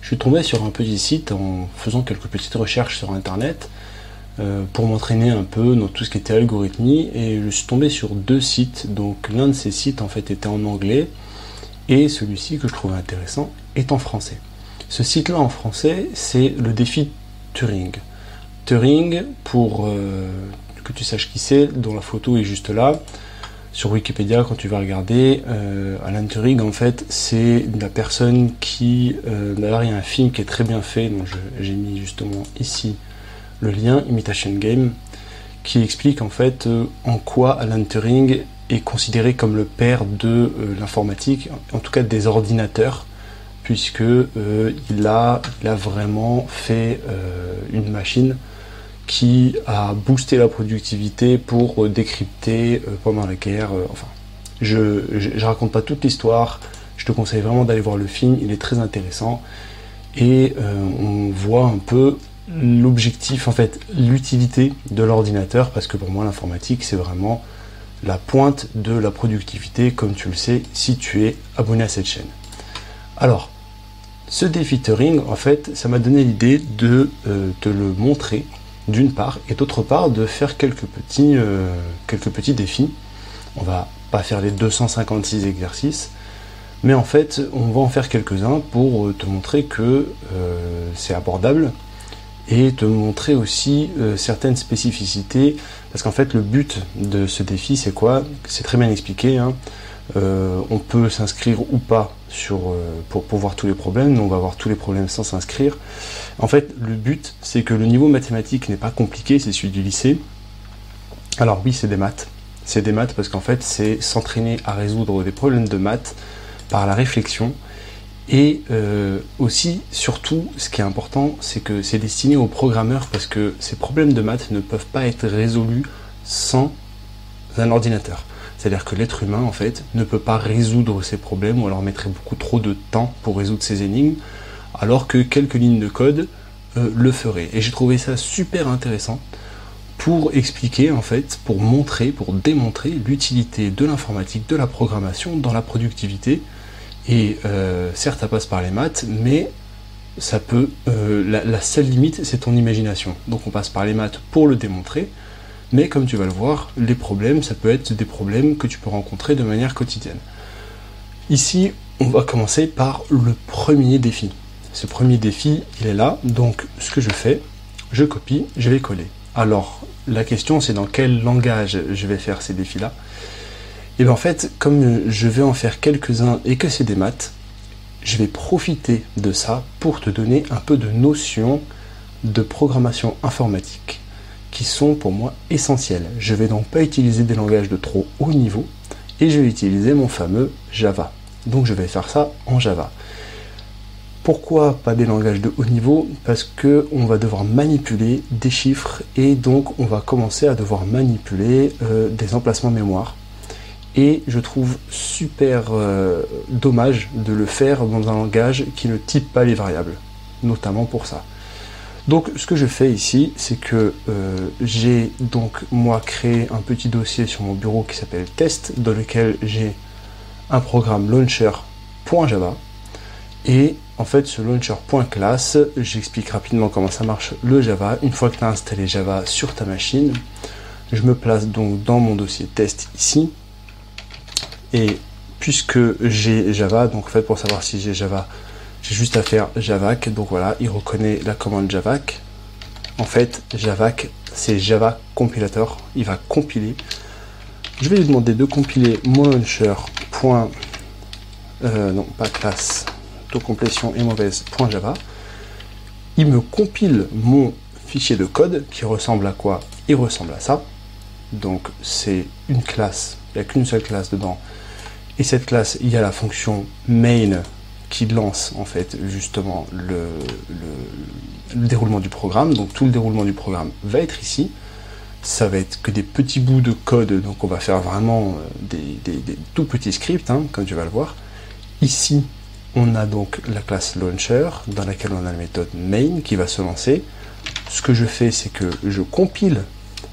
je suis tombé sur un petit site en faisant quelques petites recherches sur internet pour m'entraîner un peu dans tout ce qui était algorithmie, et je suis tombé sur deux sites. Donc l'un de ces sites en fait était en anglais, et celui-ci que je trouvais intéressant est en français. Ce site-là en français, c'est le défi Turing. Turing, pour que tu saches qui c'est, dont la photo est juste là, sur Wikipédia, quand tu vas regarder, Alan Turing, en fait, c'est la personne qui... D'ailleurs, il y a un film qui est très bien fait, donc j'ai mis justement ici le lien, Imitation Game, qui explique en fait en quoi Alan Turing est considéré comme le père de l'informatique, en tout cas des ordinateurs, puisque il a vraiment fait une machine qui a boosté la productivité pour décrypter pendant la guerre. Enfin, je raconte pas toute l'histoire, je te conseille vraiment d'aller voir le film, il est très intéressant, et on voit un peu l'objectif, en fait, l'utilité de l'ordinateur, parce que pour moi l'informatique c'est vraiment la pointe de la productivité, comme tu le sais si tu es abonné à cette chaîne. Alors, ce défi Turing, en fait, ça m'a donné l'idée de te le montrer d'une part, et d'autre part de faire quelques petits défis. On va pas faire les 256 exercices, mais en fait on va en faire quelques-uns pour te montrer que c'est abordable, et te montrer aussi certaines spécificités, parce qu'en fait le but de ce défi c'est quoi? C'est très bien expliqué, hein. On peut s'inscrire ou pas pour voir tous les problèmes. Nous on va voir tous les problèmes sans s'inscrire. En fait le but c'est que le niveau mathématique n'est pas compliqué, c'est celui du lycée. Alors oui, c'est des maths parce qu'en fait c'est s'entraîner à résoudre des problèmes de maths par la réflexion. Et aussi, surtout, ce qui est important, c'est que c'est destiné aux programmeurs, parce que ces problèmes de maths ne peuvent pas être résolus sans un ordinateur. C'est-à-dire que l'être humain, en fait, ne peut pas résoudre ces problèmes, ou alors mettrait beaucoup trop de temps pour résoudre ces énigmes, alors que quelques lignes de code le feraient. Et j'ai trouvé ça super intéressant pour expliquer, en fait, pour montrer, pour démontrer l'utilité de l'informatique, de la programmation dans la productivité. Et certes, ça passe par les maths, mais ça peut. La seule limite, c'est ton imagination. Donc, on passe par les maths pour le démontrer. Mais comme tu vas le voir, les problèmes, ça peut être des problèmes que tu peux rencontrer de manière quotidienne. Ici, on va commencer par le premier défi. Ce premier défi, il est là. Donc, ce que je fais, je copie, je vais coller. Alors, la question, c'est dans quel langage je vais faire ces défis-là. Et bien en fait, comme je vais en faire quelques-uns et que c'est des maths, je vais profiter de ça pour te donner un peu de notions de programmation informatique qui sont pour moi essentielles. Je vais donc pas utiliser des langages de trop haut niveau, et je vais utiliser mon fameux Java. Donc je vais faire ça en Java. Pourquoi pas des langages de haut niveau? Parce qu'on va devoir manipuler des chiffres, et donc on va commencer à devoir manipuler des emplacements mémoire. Et je trouve super dommage de le faire dans un langage qui ne type pas les variables, notamment pour ça. Donc ce que je fais ici, c'est que j'ai donc moi créé un petit dossier sur mon bureau qui s'appelle test, dans lequel j'ai un programme launcher.java. Et en fait ce launcher.class, j'explique rapidement comment ça marche le Java. Une fois que tu as installé Java sur ta machine, je me place donc dans mon dossier test ici. Et puisque j'ai Java, donc en fait pour savoir si j'ai Java, j'ai juste à faire javac. Donc voilà, il reconnaît la commande javac. En fait, javac, c'est Java compilator. Il va compiler. Je vais lui demander de compiler mon launcher. Non, pas classe. Autocomplétion est mauvaise. .java. Il me compile mon fichier de code qui ressemble à quoi? Il ressemble à ça. Donc c'est une classe. Il n'y a qu'une seule classe dedans. Et cette classe, il y a la fonction main qui lance en fait justement le déroulement du programme. Donc tout le déroulement du programme va être ici. Ça va être que des petits bouts de code, donc on va faire vraiment des tout petits scripts, hein, comme tu vas le voir. Ici, on a donc la classe launcher dans laquelle on a la méthode main qui va se lancer. Ce que je fais, c'est que je compile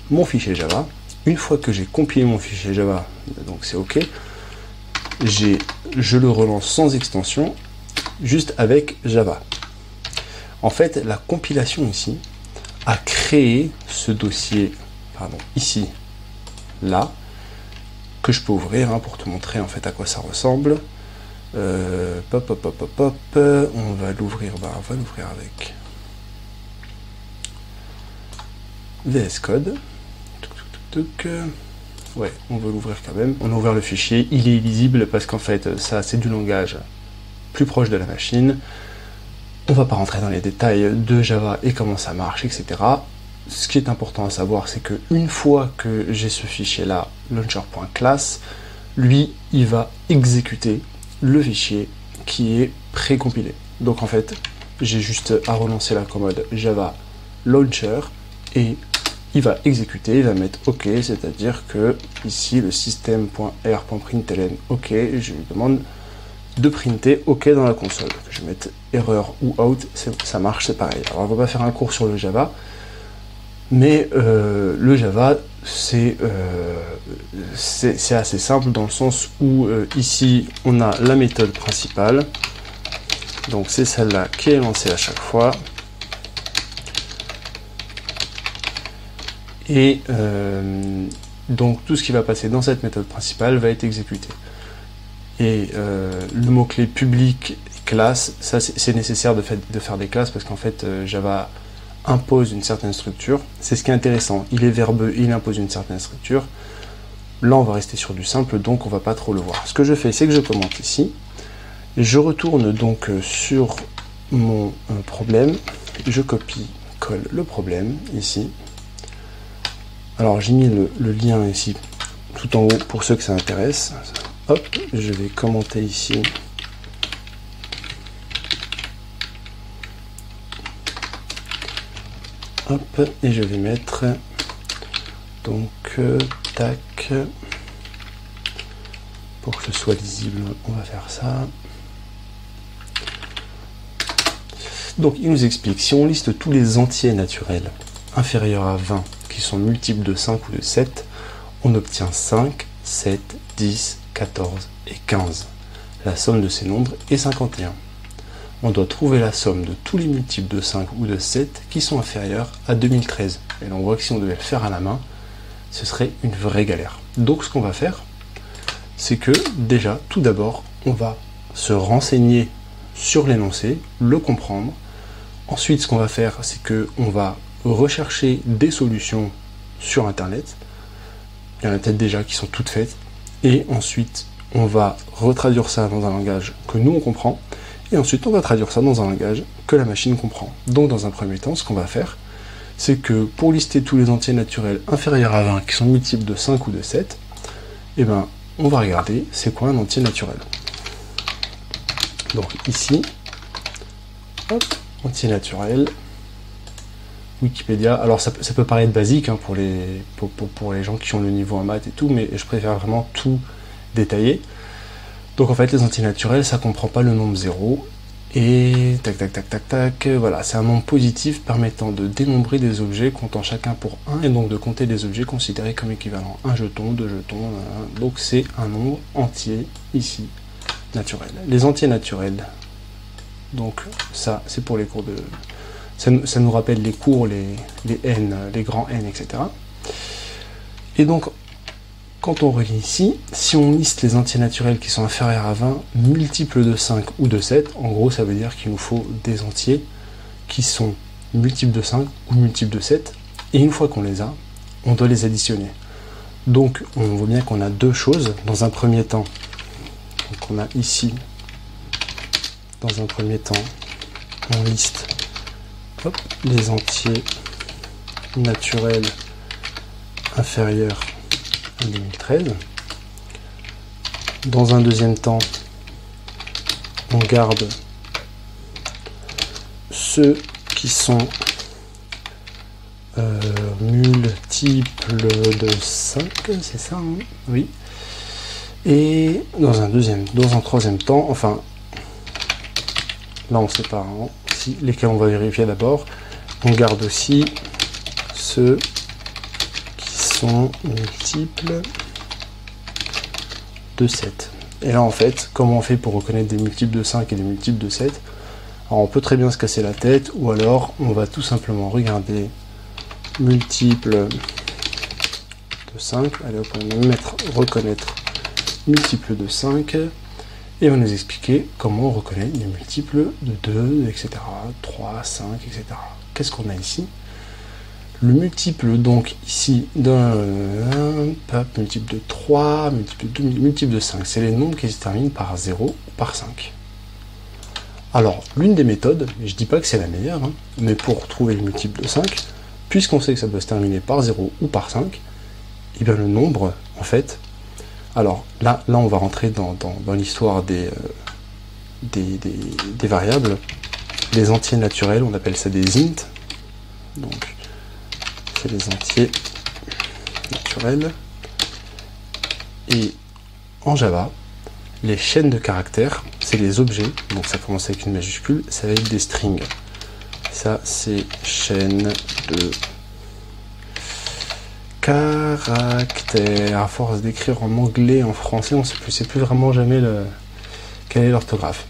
mon fichier Java. Une fois que j'ai compilé mon fichier Java, donc c'est OK, je le relance sans extension, juste avec Java. En fait, la compilation ici a créé ce dossier, pardon, ici, là, que je peux ouvrir hein, pour te montrer en fait à quoi ça ressemble. Pop, pop, pop, pop, pop. On va l'ouvrir, on va l'ouvrir avec VS Code. Ouais, on veut l'ouvrir quand même. On a ouvert le fichier, il est illisible parce qu'en fait, ça c'est du langage plus proche de la machine. On va pas rentrer dans les détails de Java et comment ça marche, etc. Ce qui est important à savoir, c'est que une fois que j'ai ce fichier-là, launcher.class, lui, il va exécuter le fichier qui est précompilé. Donc en fait, j'ai juste à relancer la commande Java Launcher et il va exécuter, il va mettre OK, c'est-à-dire que ici le système.r.println OK, je lui demande de printer OK dans la console. Je vais mettre erreur ou out, ça marche, c'est pareil. Alors on va pas faire un cours sur le Java, mais le Java c'est assez simple dans le sens où ici on a la méthode principale, donc c'est celle-là qui est lancée à chaque fois. Et donc tout ce qui va passer dans cette méthode principale va être exécuté. Et le mot-clé public classe, ça c'est nécessaire de faire des classes parce qu'en fait Java impose une certaine structure. C'est ce qui est intéressant, il est verbeux, il impose une certaine structure. Là on va rester sur du simple, donc on va pas trop le voir. Ce que je fais, c'est que je commente ici, je retourne donc sur mon problème, je copie, colle le problème ici. Alors j'ai mis le lien ici tout en haut pour ceux que ça intéresse. Hop, je vais commenter ici. Hop, et je vais mettre donc tac, pour que ce soit lisible, on va faire ça. Donc il nous explique, si on liste tous les entiers naturels inférieurs à 20 qui sont multiples de 5 ou de 7, on obtient 5, 7, 10, 14 et 15. La somme de ces nombres est 51. On doit trouver la somme de tous les multiples de 5 ou de 7 qui sont inférieurs à 2013. Et là on voit que si on devait le faire à la main, ce serait une vraie galère. Donc ce qu'on va faire, c'est que déjà, tout d'abord, on va se renseigner sur l'énoncé, le comprendre. Ensuite, ce qu'on va faire, c'est qu'on va rechercher des solutions sur Internet. Il y en a peut-être déjà qui sont toutes faites. Et ensuite, on va retraduire ça dans un langage que nous, on comprend. Et ensuite, on va traduire ça dans un langage que la machine comprend. Donc, dans un premier temps, ce qu'on va faire, c'est que pour lister tous les entiers naturels inférieurs à 20 qui sont multiples de 5 ou de 7, eh ben, on va regarder c'est quoi un entier naturel. Donc ici, hop, entier naturel, Wikipédia. Alors ça peut paraître basique hein, pour les gens qui ont le niveau en maths et tout, mais je préfère vraiment tout détailler. Donc en fait les entiers naturels, ça comprend pas le nombre 0. Et tac tac tac tac tac, voilà, c'est un nombre positif permettant de dénombrer des objets comptant chacun pour 1 et donc de compter des objets considérés comme équivalents. Un jeton, deux jetons, donc c'est un nombre entier ici, naturel. Les entiers naturels, donc ça c'est pour les cours de... Ça nous rappelle les cours, les n, les grands n, etc. Et donc, quand on relit ici, si on liste les entiers naturels qui sont inférieurs à 20, multiples de 5 ou de 7, en gros ça veut dire qu'il nous faut des entiers qui sont multiples de 5 ou multiples de 7, et une fois qu'on les a, on doit les additionner. Donc on voit bien qu'on a deux choses. Dans un premier temps, donc on a ici, dans un premier temps, on liste hop, les entiers naturels inférieurs à 2013. Dans un deuxième temps, on garde ceux qui sont multiples de 5, c'est ça, hein, oui. Et dans un troisième temps, enfin, là on sépare, hein, si, lesquels on va vérifier d'abord, on garde aussi ceux qui sont multiples de 7. Et là en fait, comment on fait pour reconnaître des multiples de 5 et des multiples de 7? Alors on peut très bien se casser la tête, ou alors on va tout simplement regarder multiple de 5. Allez, on va même mettre reconnaître multiple de 5. Et on va nous expliquer comment on reconnaît les multiples de 2, etc. 3, 5, etc. Qu'est-ce qu'on a ici? Le multiple, donc, ici, d'un multiple de 3, multiple de 2, multiple de 5. C'est les nombres qui se terminent par 0 ou par 5. Alors, l'une des méthodes, je ne dis pas que c'est la meilleure, hein, mais pour trouver le multiple de 5, puisqu'on sait que ça doit se terminer par 0 ou par 5, et bien le nombre, en fait, alors là on va rentrer dans l'histoire des variables, les entiers naturels, on appelle ça des int, donc c'est les entiers naturels, et en Java, les chaînes de caractères, c'est les objets, donc ça commence avec une majuscule, ça va être des strings. Ça, c'est chaîne de caractères. À force d'écrire en anglais, en français, on ne sait plus vraiment jamais quelle est l'orthographe.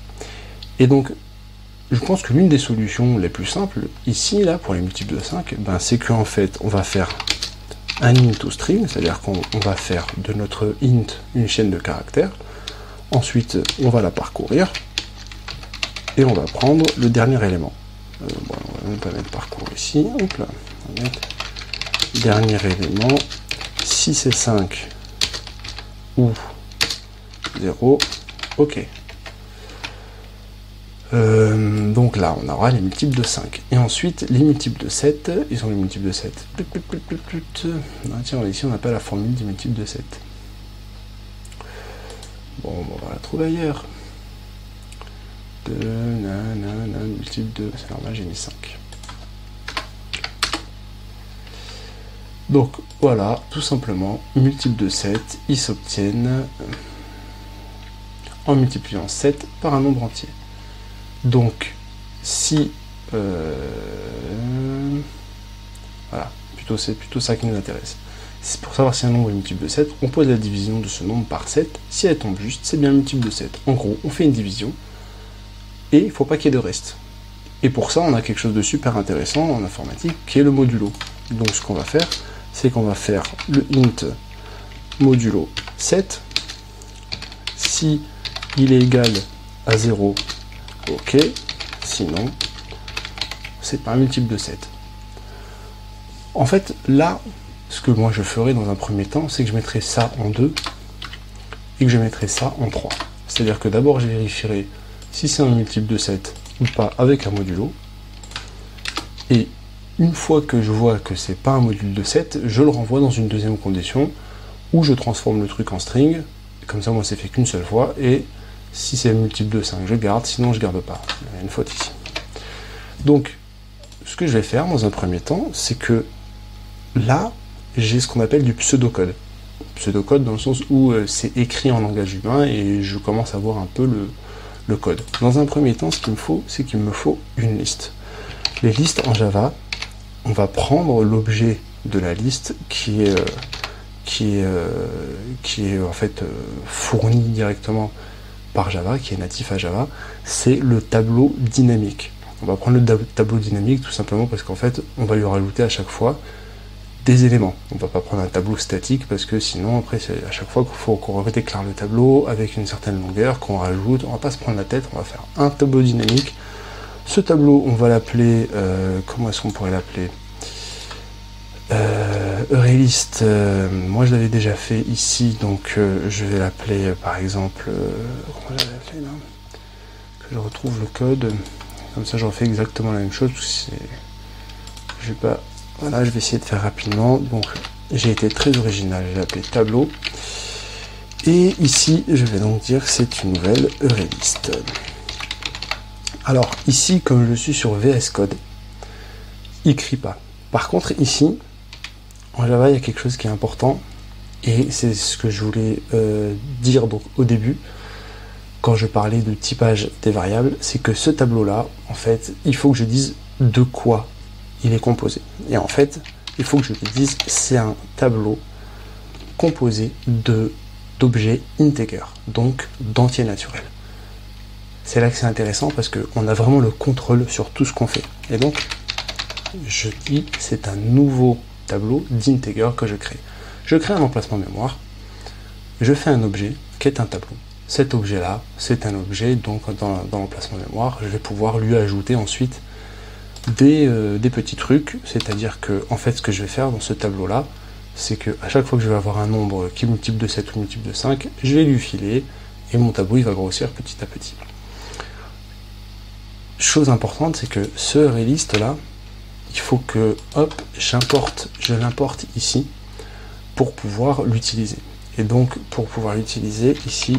Et donc, je pense que l'une des solutions les plus simples, ici, là, pour les multiples de 5, ben, c'est qu'en fait, on va faire un int to string, c'est-à-dire qu'on va faire de notre int une chaîne de caractères. Ensuite, on va la parcourir et on va prendre le dernier élément. Bon, on va même pas mettre parcours ici. Hop là, on va mettre dernier élément. Si c'est 5 ou 0, ok. Donc là, on aura les multiples de 5. Et ensuite, les multiples de 7, ils sont les multiples de 7. Ah, tiens, ici, on n'a pas la formule des multiples de 7. Bon, on va la trouver ailleurs. Multiple de, c'est normal, j'ai mis 5. Donc voilà, tout simplement, multiple de 7, ils s'obtiennent en multipliant 7 par un nombre entier. Donc, si... voilà, c'est plutôt ça qui nous intéresse. C'est pour savoir si un nombre est multiple de 7, on pose la division de ce nombre par 7. Si elle tombe juste, c'est bien multiple de 7. En gros, on fait une division, et il ne faut pas qu'il y ait de reste. Et pour ça, on a quelque chose de super intéressant en informatique, qui est le modulo. Donc ce qu'on va faire, c'est qu'on va faire le int modulo 7. Si il est égal à 0, ok. Sinon, c'est pas un multiple de 7. En fait, là, ce que moi je ferai dans un premier temps, c'est que je mettrai ça en 2 et que je mettrai ça en 3. C'est-à-dire que d'abord, je vérifierai si c'est un multiple de 7 ou pas avec un modulo. Et une fois que je vois que c'est pas un module de 7, je le renvoie dans une deuxième condition où je transforme le truc en string. Comme ça, moi, c'est fait qu'une seule fois. Et si c'est un multiple de 5, je garde. Sinon, je garde pas. Il y a une faute ici. Donc, ce que je vais faire dans un premier temps, c'est que là, j'ai ce qu'on appelle du pseudocode. Pseudocode dans le sens où c'est écrit en langage humain et je commence à voir un peu le code. Dans un premier temps, ce qu'il me faut, c'est qu'il me faut une liste. Les listes en Java, on va prendre l'objet de la liste qui est en fait fourni directement par Java, qui est natif à Java, c'est le tableau dynamique. On va prendre le tableau dynamique tout simplement parce qu'en fait, on va lui rajouter à chaque fois des éléments. On ne va pas prendre un tableau statique parce que sinon, après, c'est à chaque fois qu'il faut qu'on redéclare le tableau avec une certaine longueur, qu'on rajoute. On ne va pas se prendre la tête, on va faire un tableau dynamique. Ce tableau, on va l'appeler, comment est-ce qu'on pourrait l'appeler? Eurelist, moi je l'avais déjà fait ici, donc je vais l'appeler par exemple, comment je l'avais appelé là? Que je retrouve le code, comme ça j'en fais exactement la même chose. Je vais pas, voilà, je vais essayer de faire rapidement. Donc j'ai été très original, j'ai appelé tableau. Et ici, je vais donc dire que c'est une nouvelle Eurelist. Alors ici, comme je suis sur VS Code, il crie pas. Par contre ici, en Java, il y a quelque chose qui est important, et c'est ce que je voulais dire donc au début, quand je parlais de typage des variables, c'est que ce tableau-là, en fait, il faut que je dise de quoi il est composé. Et en fait, il faut que je te dise, c'est un tableau composé d'objets integers, donc d'entiers naturels. c'est là que c'est intéressant parce qu'on a vraiment le contrôle sur tout ce qu'on fait. Et donc, je dis, c'est un nouveau tableau d'integer que je crée. Je crée un emplacement mémoire, je fais un objet qui est un tableau. Cet objet-là, c'est un objet, donc dans l'emplacement mémoire, je vais pouvoir lui ajouter ensuite des petits trucs, c'est-à-dire que, en fait, ce que je vais faire dans ce tableau-là, c'est que à chaque fois que je vais avoir un nombre qui est multiple de 7 ou multiple de 5, je vais lui filer, et mon tableau, il va grossir petit à petit. Chose importante, c'est que ce arraylist là, il faut que, hop, je l'importe ici pour pouvoir l'utiliser. Et donc, pour pouvoir l'utiliser, ici,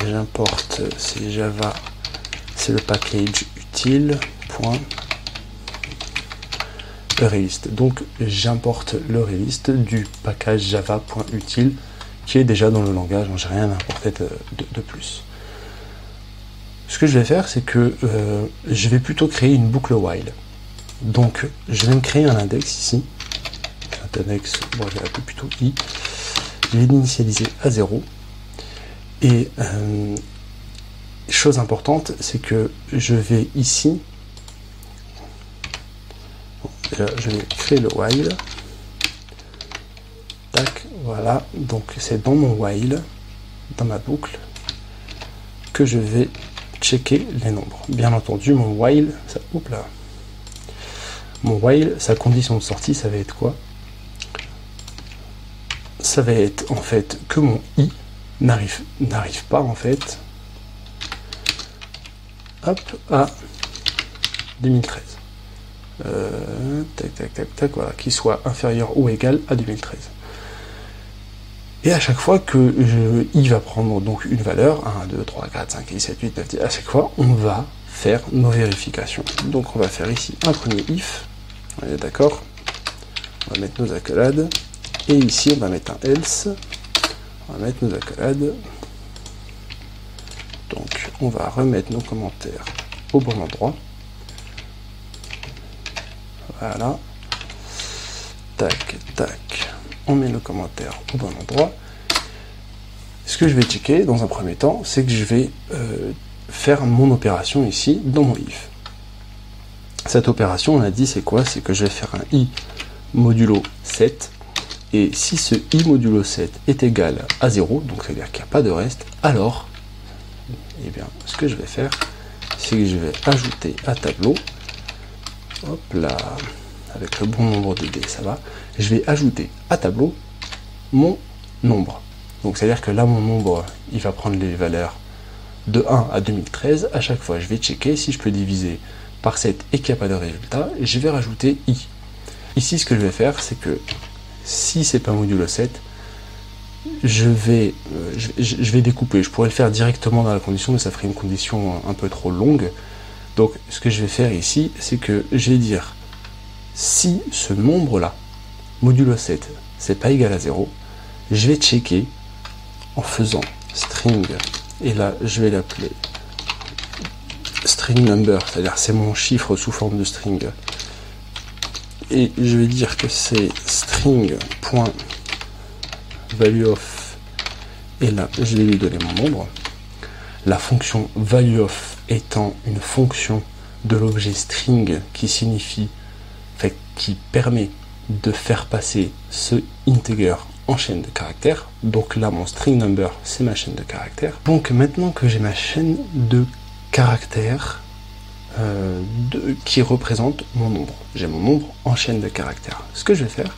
j'importe, c'est Java, c'est le package utile, point, arraylist. Donc, j'importe l'arraylist du package java.utile qui est déjà dans le langage, donc j'ai rien à importer de plus. Ce que je vais faire, c'est que je vais plutôt créer une boucle while. Donc, je vais me créer un index ici. Un index, bon, je vais l'appeler plutôt i. Je vais l'initialiser à 0. Et chose importante, c'est que je vais ici, bon, je vais créer le while. Tac, voilà. Donc, c'est dans mon while, dans ma boucle, que je vais checker les nombres. Bien entendu, mon while, ça, oups là. Mon while, sa condition de sortie, ça va être quoi? Ça va être en fait que mon i n'arrive pas en fait, hop, à 2013. Tac, tac, tac, tac, voilà, qu'il soit inférieur ou égal à 2013. Et à chaque fois que i va prendre donc une valeur, 1, 2, 3, 4, 5, 6, 7, 8, 9, 10, à chaque fois, on va faire nos vérifications. Donc on va faire ici un premier if, on est d'accord, on va mettre nos accolades, et ici on va mettre un else, on va mettre nos accolades, donc on va remettre nos commentaires au bon endroit, voilà, tac, tac, on met nos commentaires au bon endroit. Ce que je vais checker dans un premier temps, c'est que je vais faire mon opération ici dans mon if. Cette opération, on a dit, c'est quoi? C'est que je vais faire un i modulo 7, et si ce i modulo 7 est égal à 0, donc ça veut dire qu'il n'y a pas de reste, alors, eh bien, ce que je vais faire, c'est que je vais ajouter à tableau, hop là, avec le bon nombre de dés, ça va, je vais ajouter à tableau mon nombre. Donc c'est à dire que là, mon nombre, il va prendre les valeurs de 1 à 2013, à chaque fois, je vais checker si je peux diviser par 7 et qu'il n'y a pas de résultat, et je vais rajouter i. Ici, ce que je vais faire, c'est que si c'est pas modulo 7, je vais découper. Je pourrais le faire directement dans la condition, mais ça ferait une condition un peu trop longue. Donc, ce que je vais faire ici, c'est que je vais dire si ce nombre-là, modulo 7, c'est pas égal à 0, je vais checker en faisant string, et là, je vais l'appeler string number, c'est-à-dire c'est mon chiffre sous forme de string. Et je vais dire que c'est string.valueOf, et là je vais lui donner mon nombre. La fonction valueOf étant une fonction de l'objet string qui signifie, fait, qui permet de faire passer ce integer en chaîne de caractères. Donc là mon string number c'est ma chaîne de caractères. Donc maintenant que j'ai ma chaîne de caractères qui représente mon nombre. J'ai mon nombre en chaîne de caractères. Ce que je vais faire,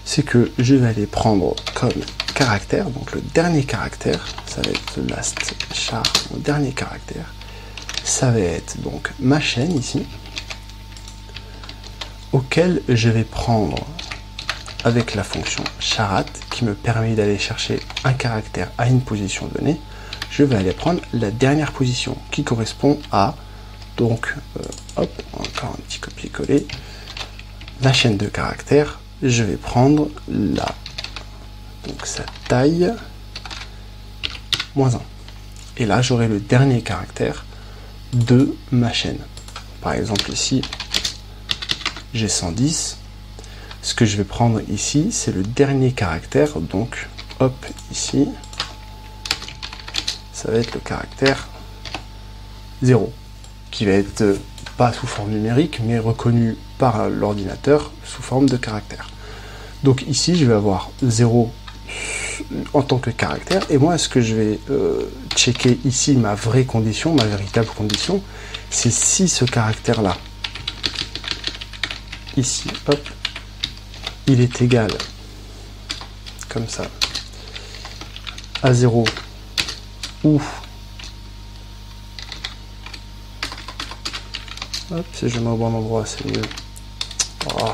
c'est que je vais aller prendre comme caractère, donc le dernier caractère, ça va être le last char, mon dernier caractère, ça va être donc ma chaîne ici, auquel je vais prendre avec la fonction charat, qui me permet d'aller chercher un caractère à une position donnée, je vais aller prendre la dernière position, qui correspond à donc, hop, encore un petit copier-coller. La chaîne de caractères, je vais prendre là, donc sa taille, -1. Et là, j'aurai le dernier caractère de ma chaîne. Par exemple, ici, j'ai 110. Ce que je vais prendre ici, c'est le dernier caractère. Donc, hop, ici, ça va être le caractère 0, qui va être pas sous forme numérique, mais reconnu par l'ordinateur sous forme de caractère. Donc ici, je vais avoir 0 en tant que caractère, et moi, ce que je vais checker ici, ma vraie condition, ma véritable condition, c'est si ce caractère-là, ici, hop, il est égal, comme ça, à 0, ou, hop, si je mets au bon endroit, c'est mieux, oh.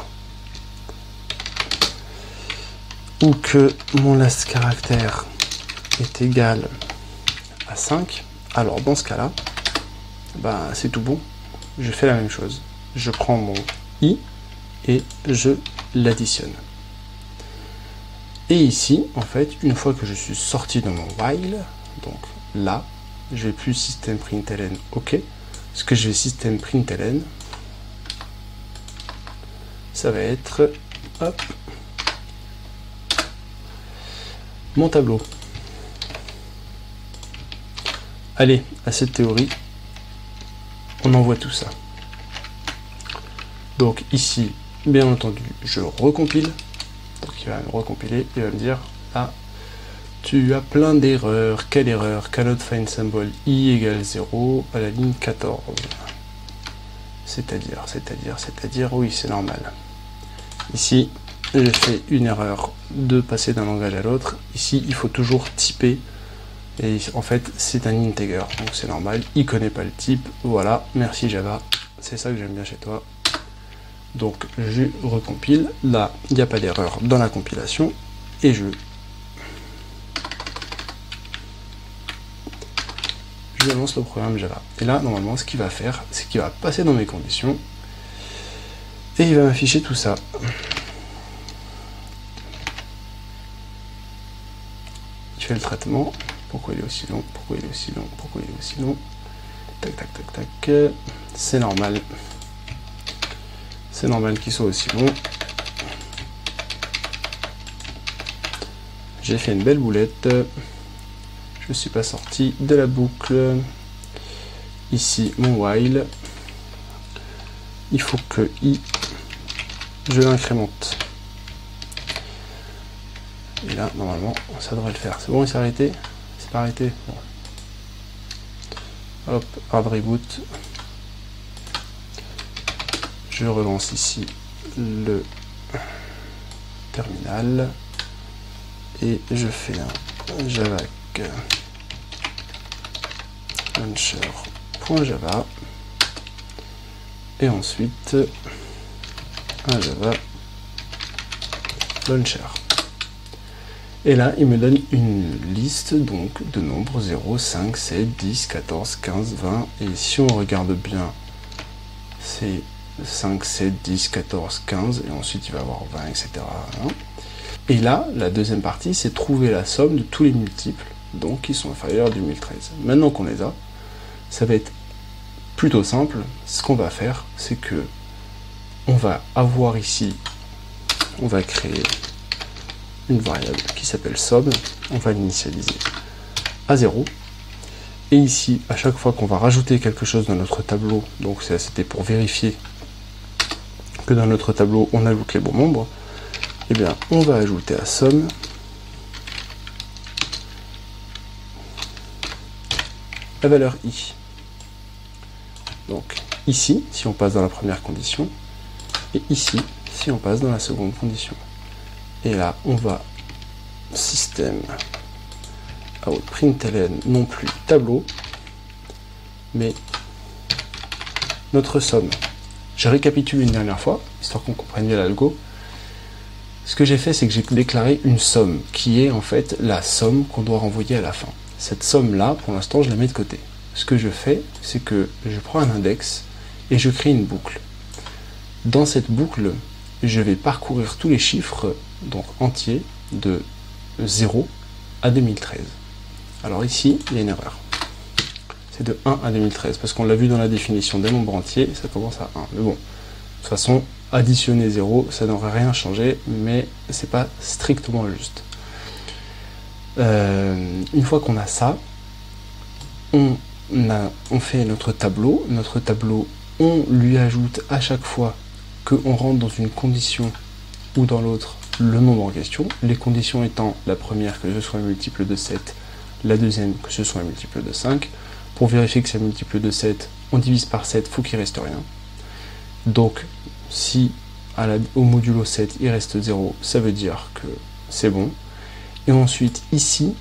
Ou que mon last caractère est égal à 5, alors dans ce cas-là, ben, c'est tout bon, je fais la même chose. Je prends mon i et je l'additionne. Et ici, en fait, une fois que je suis sorti de mon while, donc là, je vais plus système println OK. Ce que je vais système println, ça va être, hop, mon tableau. Allez, à cette théorie, on envoie tout ça. Donc ici, bien entendu, je recompile. Donc il va me recompiler, il va me dire, ah, tu as plein d'erreurs. Quelle erreur? Cannot find symbol i égale 0 à la ligne 14. C'est-à-dire, oui, c'est normal. Ici, j'ai fait une erreur de passer d'un langage à l'autre. Ici, il faut toujours typer. Et en fait, c'est un integer, donc c'est normal. Il connaît pas le type. Voilà, merci Java. C'est ça que j'aime bien chez toi. Donc, je recompile. Là, il n'y a pas d'erreur dans la compilation. Et je lance le programme Java. Et là, normalement, ce qu'il va faire, c'est qu'il va passer dans mes conditions. Et il va m'afficher tout ça. Je fais le traitement. Pourquoi il est aussi long? Pourquoi il est aussi long? Pourquoi il est aussi long? Tac, tac, tac, tac. C'est normal. C'est normal qu'il soit aussi long. J'ai fait une belle boulette. Je ne suis pas sorti de la boucle. Ici, mon while. Il faut que i, je l'incrémente. Et là, normalement, ça devrait le faire. C'est bon, il s'est arrêté? C'est pas arrêté? Bon. Hop, hard reboot. Je relance ici le terminal. Et je fais un javac launcher.java. Et ensuite, un java launcher. Et là, il me donne une liste donc de nombres 0, 5, 7, 10, 14, 15, 20. Et si on regarde bien, c'est 5, 7, 10, 14, 15. Et ensuite, il va y avoir 20, etc. Et là, la deuxième partie, c'est trouver la somme de tous les multiples, donc qui sont inférieurs à 2013. Maintenant qu'on les a, ça va être plutôt simple. Ce qu'on va faire, c'est que on va avoir ici, on va créer une variable qui s'appelle somme, on va l'initialiser à 0, et ici, à chaque fois qu'on va rajouter quelque chose dans notre tableau, donc c'était pour vérifier que dans notre tableau, on ajoute les bons nombres, eh bien, on va ajouter à somme la valeur i. Donc, ici, si on passe dans la première condition, et ici, si on passe dans la seconde condition. Et là, on va système out println, non plus tableau, mais notre somme. Je récapitule une dernière fois, histoire qu'on comprenne bien l'algo. Ce que j'ai fait, c'est que j'ai déclaré une somme, qui est en fait la somme qu'on doit renvoyer à la fin. Cette somme-là, pour l'instant, je la mets de côté. Ce que je fais, c'est que je prends un index et je crée une boucle. Dans cette boucle, je vais parcourir tous les chiffres, donc entiers, de 0 à 2013. Alors ici, il y a une erreur. C'est de 1 à 2013, parce qu'on l'a vu dans la définition des nombres entiers, ça commence à 1. Mais bon, de toute façon, additionner 0, ça n'aurait rien changé, mais c'est pas strictement juste. Une fois qu'on a ça, on on fait notre tableau. Notre tableau, on lui ajoute à chaque fois qu'on rentre dans une condition ou dans l'autre le nombre en question. Les conditions étant la première que ce soit un multiple de 7, la deuxième que ce soit un multiple de 5. Pour vérifier que c'est un multiple de 7, on divise par 7, faut qu'il reste rien. Donc si au modulo 7 il reste 0, ça veut dire que c'est bon. Et ensuite ici,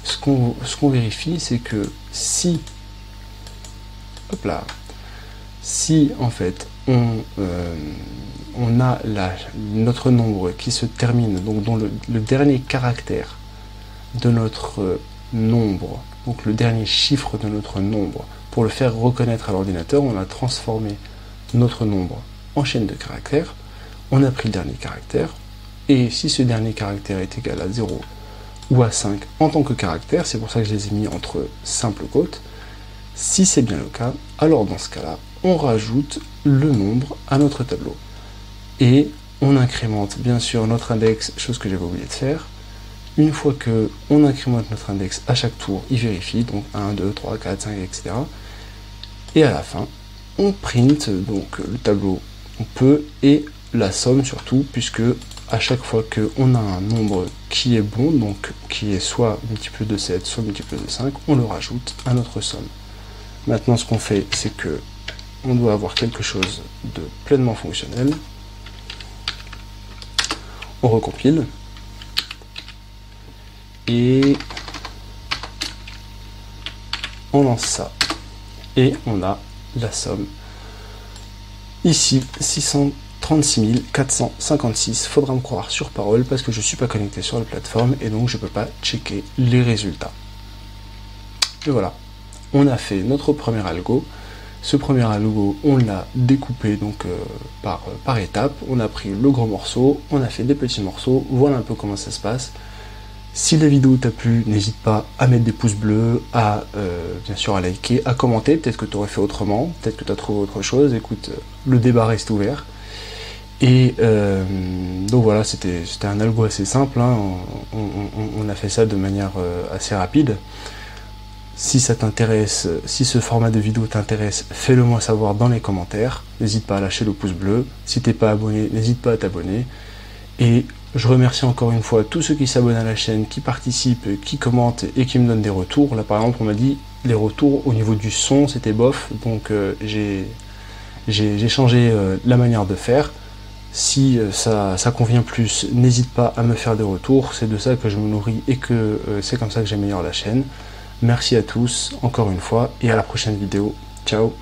ce qu'on vérifie, c'est que si, hop là, si en fait on a notre nombre qui se termine, donc dont le dernier caractère de notre nombre, donc le dernier chiffre de notre nombre, pour le faire reconnaître à l'ordinateur, on a transformé notre nombre en chaîne de caractères, on a pris le dernier caractère, et si ce dernier caractère est égal à 0 ou à 5 en tant que caractère, c'est pour ça que je les ai mis entre simples quotes, si c'est bien le cas, alors dans ce cas-là, on rajoute le nombre à notre tableau. Et on incrémente bien sûr notre index, chose que j'avais oublié de faire. Une fois qu'on incrémente notre index à chaque tour, il vérifie, donc 1, 2, 3, 4, 5, etc. Et à la fin, on print donc le tableau on peut et la somme surtout, puisque à chaque fois qu'on a un nombre qui est bon, donc qui est soit multiple de 7, soit multiple de 5, on le rajoute à notre somme. Maintenant, ce qu'on fait, c'est que on doit avoir quelque chose de pleinement fonctionnel. On recompile. Et on lance ça. Et on a la somme. Ici, 636 456. Faudra me croire sur parole parce que je ne suis pas connecté sur la plateforme et donc je ne peux pas checker les résultats. Et voilà. On a fait notre premier algo. Ce premier algo, on l'a découpé donc par étapes. On a pris le gros morceau, on a fait des petits morceaux. Voilà un peu comment ça se passe. Si la vidéo t'a plu, n'hésite pas à mettre des pouces bleus, à bien sûr à liker, à commenter. Peut-être que tu aurais fait autrement, peut-être que tu as trouvé autre chose. Écoute, le débat reste ouvert. Et donc voilà, c'était un algo assez simple. Hein. On a fait ça de manière assez rapide. Si ça t'intéresse, si ce format de vidéo t'intéresse, fais-le moi savoir dans les commentaires. N'hésite pas à lâcher le pouce bleu. Si t'es pas abonné, n'hésite pas à t'abonner. Et je remercie encore une fois tous ceux qui s'abonnent à la chaîne, qui participent, qui commentent et qui me donnent des retours. Là par exemple, on m'a dit les retours au niveau du son, c'était bof. Donc j'ai changé la manière de faire. Si ça convient plus, n'hésite pas à me faire des retours. C'est de ça que je me nourris et que c'est comme ça que j'améliore la chaîne. Merci à tous, encore une fois, et à la prochaine vidéo. Ciao!